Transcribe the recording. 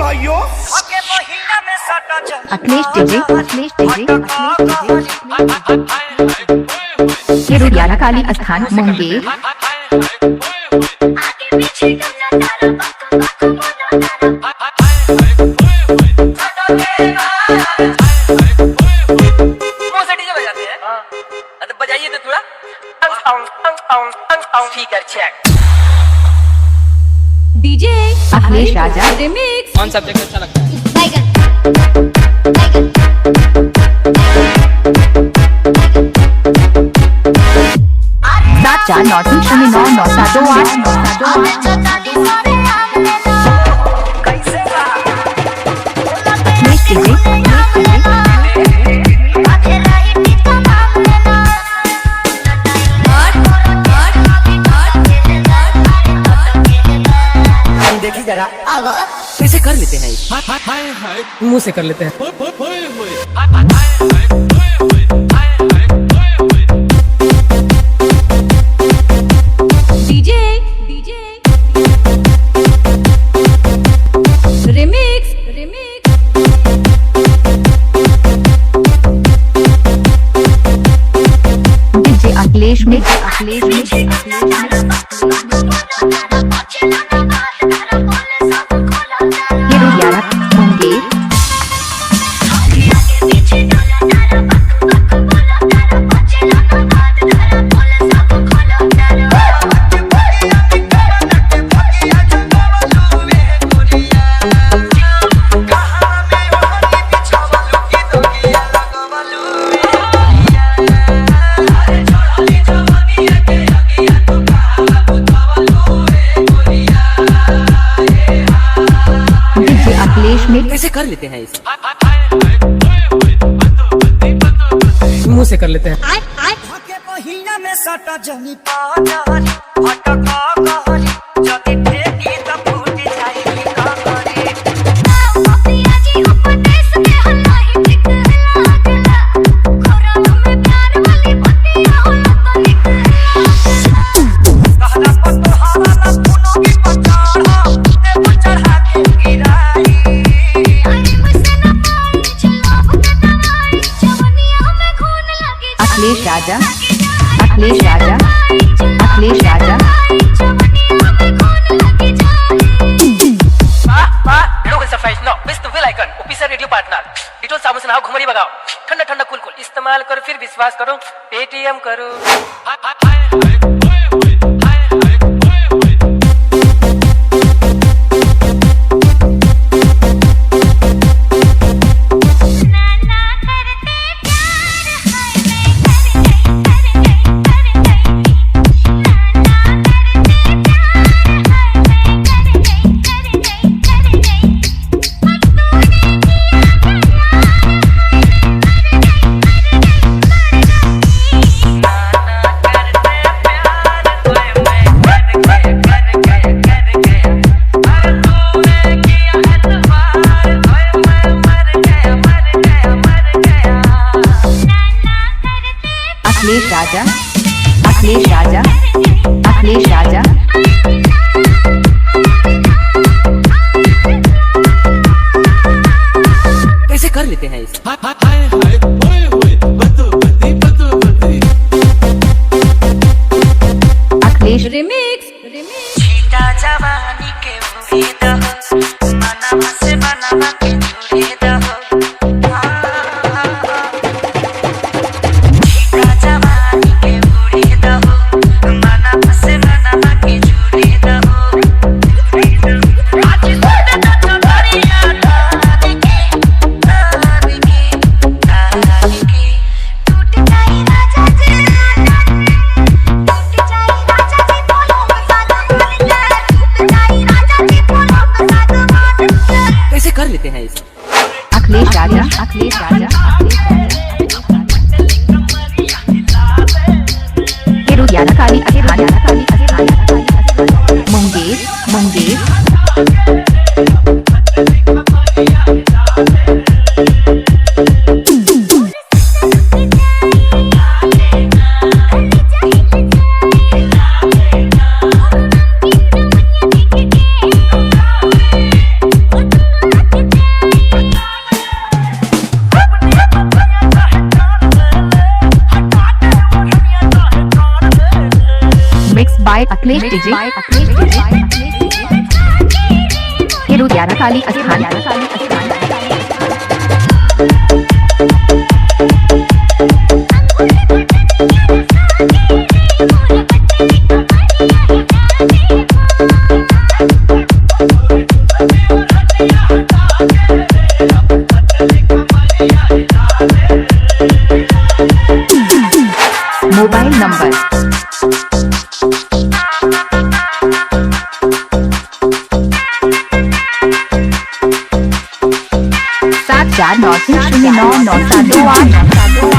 भाइयों। अखिलेश डीजे हिरुडियारा काली स्थान मुंगेर। बजाइए तो थोड़ा स्पीकर चेक। डीजे अखिलेश राजा रिमिक्स। कौन सब्जेक्ट अच्छा लगता है? सात 4 9 3 0 9 9 7 2 8 9 7 2 8। अखिलेश डीजे देखी जरा कैसे कर लेते हैं, मुंह से कर लेते हैं। डीजे रिमिक्स डीजे अखिलेश में हिरुडियारा मुंगेर। अखिलेश में कैसे कर लेते हैं, मुंह से कर लेते हैं। अखिलेश राजा रेडियो पार्टनर डिटोल साबुन से नहाओ, घुमरी भगाओ, ठंडा ठंडा कुल कुल इस्तेमाल करो, फिर विश्वास करो, पेटीएम करो। अखिलेश राजा कैसे कर लेते हैं इसे? अखिलेश रिमिक्स छीटा जवानी के मनवा से बनवा के जुड़े दहो। कर लेते हैं इसे? अखिलेश राजा हिरुडियारा काली मुंगेर बाय अखिलेश डीजे हिरुद्यारा काली स्थान। Mobile number 7496099728।